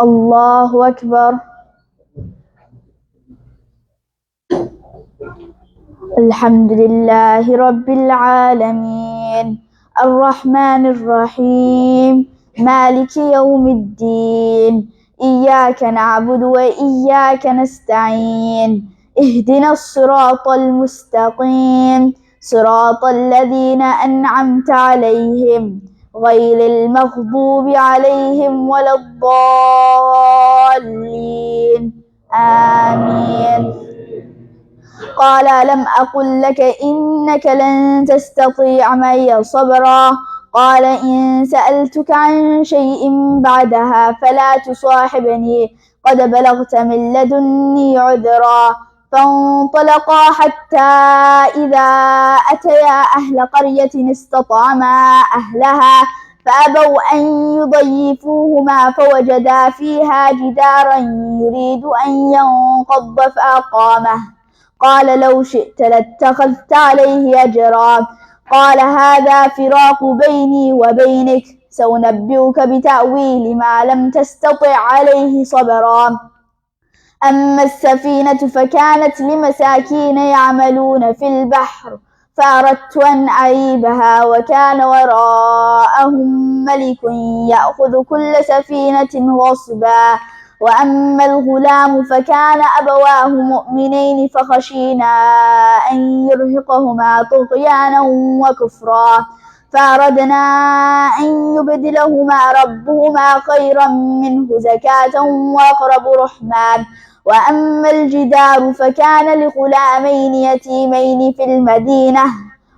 الله أكبر. الحمد لله رب العالمين الرحمن الرحيم مالك يوم الدين إياك نعبد وإياك نستعين اهدنا الصراط المستقيم صراط الذين أنعمت عليهم غير المغضوب عليهم ولا الضالين آمين. قال ألم أقل لك إنك لن تستطيع معي صبرا قال إن سألتك عن شيء بعدها فلا تصاحبني قد بلغت من لدني عذرا فانطلقا حتى إذا أتيا أهل قرية استطعما أهلها فأبوا أن يضيفوهما فوجدا فيها جدارا يريد أن ينقض فأقامه قال لو شئت لاتخذت عليه أجرا قال هذا فراق بيني وبينك سأنبئك بتأويل ما لم تستطع عليه صبرا أما السفينة فكانت لمساكين يعملون في البحر فأردت أن أعيبها وكان وراءهم ملك يأخذ كل سفينة غصبا وأما الغلام فكان أبواه مؤمنين فخشينا أن يرهقهما طغيانا وكفرا فأردنا أن يبدلهما ربهما خيرا منه زكاة وأقرب رحما وأما الجدار فكان لغلامين يتيمين في المدينة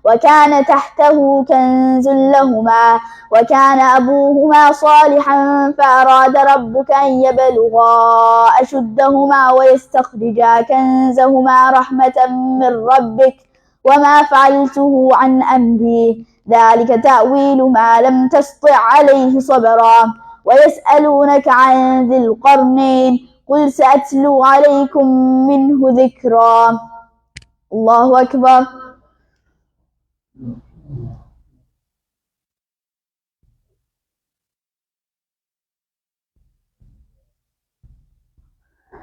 وكان تحته كنز لهما وكان أبوهما صالحا فأراد ربك أن يبلغا أشدهما ويستخرجا كنزهما رحمة من ربك وما فعلته عن أمري ذلك تأويل ما لم تسطع عليه صبرا ويسألونك عن ذي القرنين قل سأتلو عليكم منه ذكرا. الله أكبر.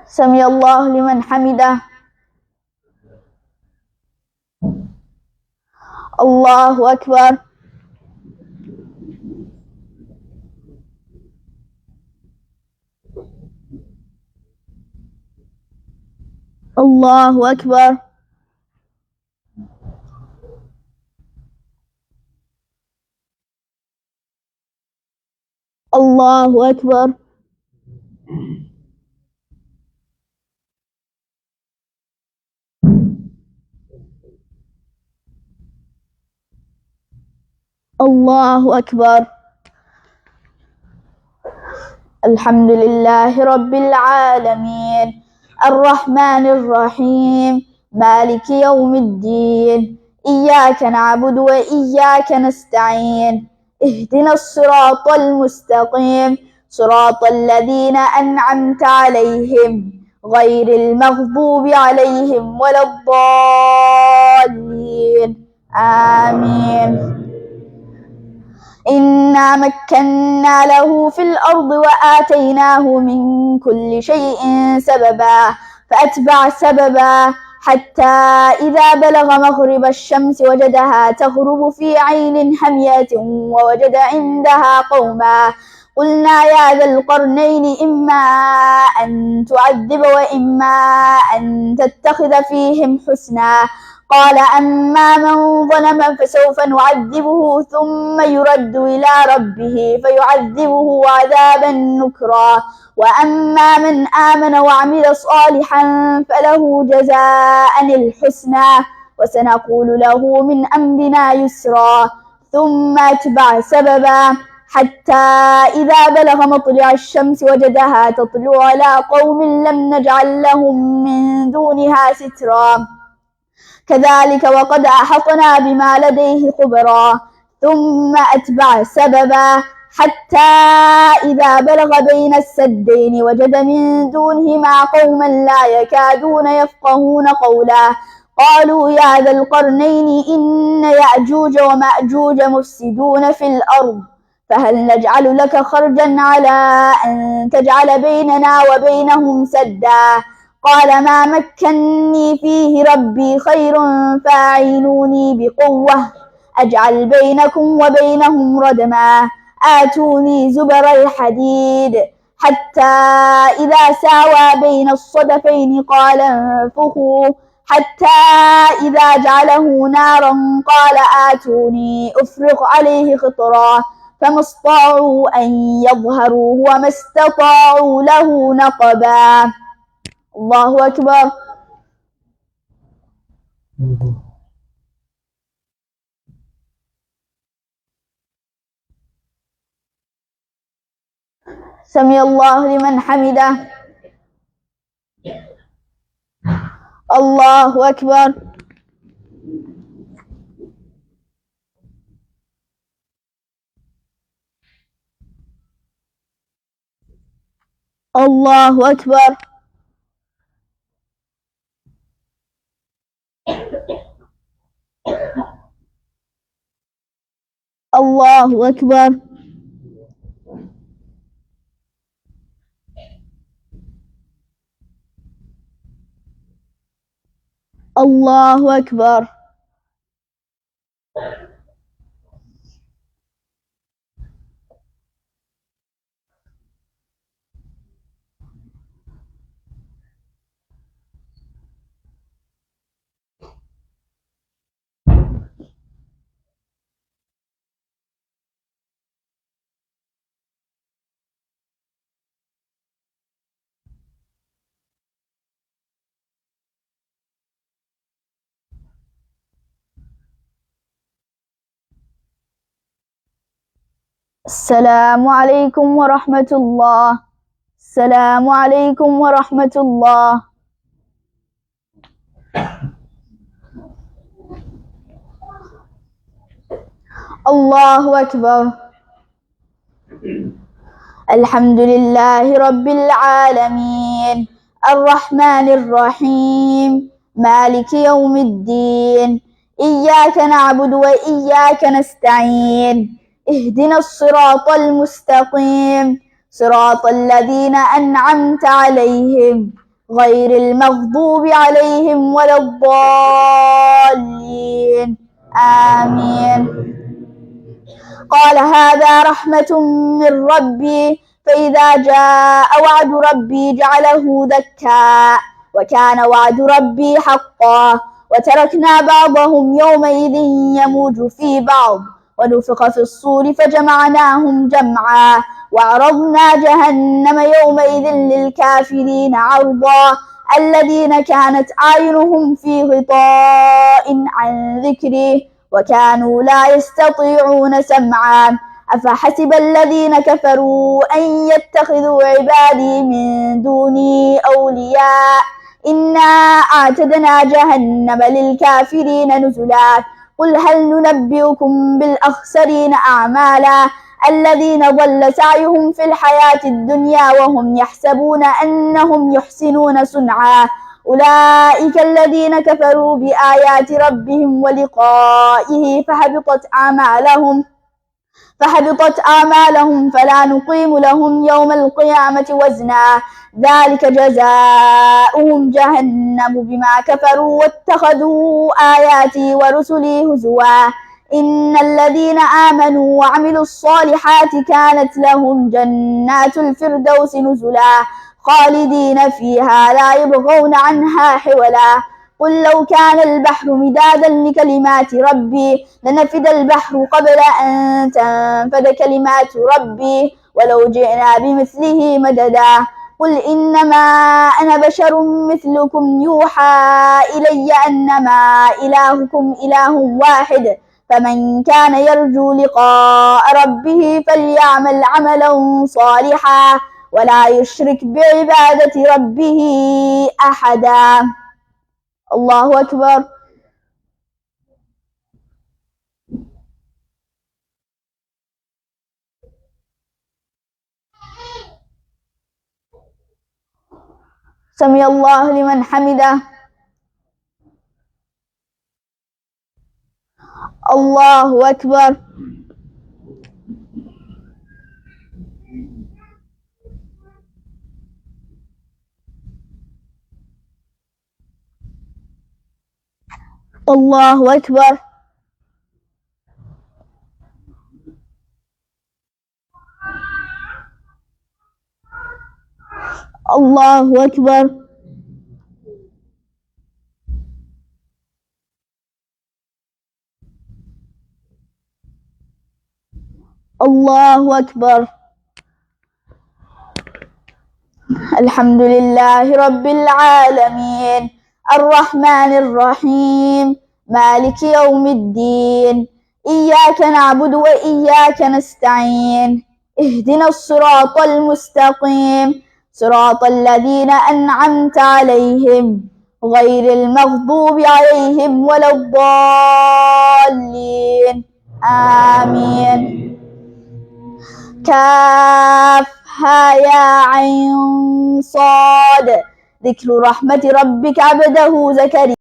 سمع الله لمن حمده. الله أكبر. الله أكبر. الله أكبر. الله أكبر. الحمد لله رب العالمين الرحمن الرحيم مالك يوم الدين إياك نعبد وإياك نستعين اهدنا الصراط المستقيم صراط الذين أنعمت عليهم غير المغضوب عليهم ولا الضالين آمين. إنا مكنا له في الأرض وآتيناه من كل شيء سببا فأتبع سببا حتى إذا بلغ مغرب الشمس وجدها تغرب في عين حمية ووجد عندها قوما قلنا يا ذا القرنين إما أن تعذب وإما أن تتخذ فيهم حسنا قال أما من ظلم فسوف نعذبه ثم يرد إلى ربه فيعذبه عذابا نكرا وأما من آمن وعمل صالحا فله جزاء الحسنى وسنقول له من أمرنا يسرا ثم أتبع سببا حتى إذا بلغ مطلع الشمس وجدها تطلع على قوم لم نجعل لهم من دونها سترا كذلك وقد أحطنا بما لديه خبرا ثم أتبع سببا حتى إذا بلغ بين السدين وجد من دونهما قوما لا يكادون يفقهون قولا قالوا يا ذا القرنين إن يأجوج ومأجوج مفسدون في الأرض فهل نجعل لك خرجا على أن تجعل بيننا وبينهم سدا قال ما مكني فيه ربي خير فاعينوني بقوة أجعل بينكم وبينهم ردما آتوني زبر الحديد حتى إذا ساوى بين الصدفين قال انفخوا حتى إذا جعله نارا قال آتوني أفرغ عليه قطرا فما استطاعوا أن يظهروه وما استطاعوا له نقبا. الله أكبر. سمع الله لمن حمده. الله أكبر. الله أكبر. الله أكبر. الله أكبر. السلام عليكم ورحمة الله. السلام عليكم ورحمة الله. الله أكبر. الحمد لله رب العالمين الرحمن الرحيم مالك يوم الدين إياك نعبد وإياك نستعين اهدنا الصراط المستقيم صراط الذين أنعمت عليهم غير المغضوب عليهم ولا الضالين آمين. قال هذا رحمة من ربي فإذا جاء وعد ربي جعله دكا وكان وعد ربي حقا وتركنا بعضهم يومئذ يموج في بعض ونفخ في الصور فجمعناهم جمعا وعرضنا جهنم يومئذ للكافرين عرضا الذين كانت أعينهم في غطاء عن ذكري وكانوا لا يستطيعون سمعا أفحسب الذين كفروا أن يتخذوا عبادي من دوني أولياء إنا أعتدنا جهنم للكافرين نزلا قل هل ننبئكم بالأخسرين أعمالا الذين ضل سعيهم في الحياة الدنيا وهم يحسبون أنهم يحسنون صنعا أولئك الذين كفروا بآيات ربهم ولقائه فحبطت أعمالهم فلا نقيم لهم يوم القيامة وزنا ذلك جزاؤهم جهنم بما كفروا واتخذوا آياتي ورسلي هزوا إن الذين آمنوا وعملوا الصالحات كانت لهم جنات الفردوس نزلا خالدين فيها لا يبغون عنها حولا قل لو كان البحر مدادا لكلمات ربي لنفد البحر قبل أن تنفد كلمات ربي ولو جئنا بمثله مددا قل إنما أنا بشر مثلكم يوحى إلي أنما إلهكم إله واحد فمن كان يرجو لقاء ربه فليعمل عملا صالحا ولا يشرك بعبادة ربه أحدا. الله أكبر. سمع الله لمن حمده. الله أكبر. الله أكبر. الله أكبر. الله أكبر. الحمد لله رب العالمين الرحمن الرحيم مالك يوم الدين إياك نعبد وإياك نستعين اهدنا الصراط المستقيم صراط الذين أنعمت عليهم غير المغضوب عليهم ولا الضالين آمين. كافها يا عين صاد ذكر رحمة ربك عبده زكريا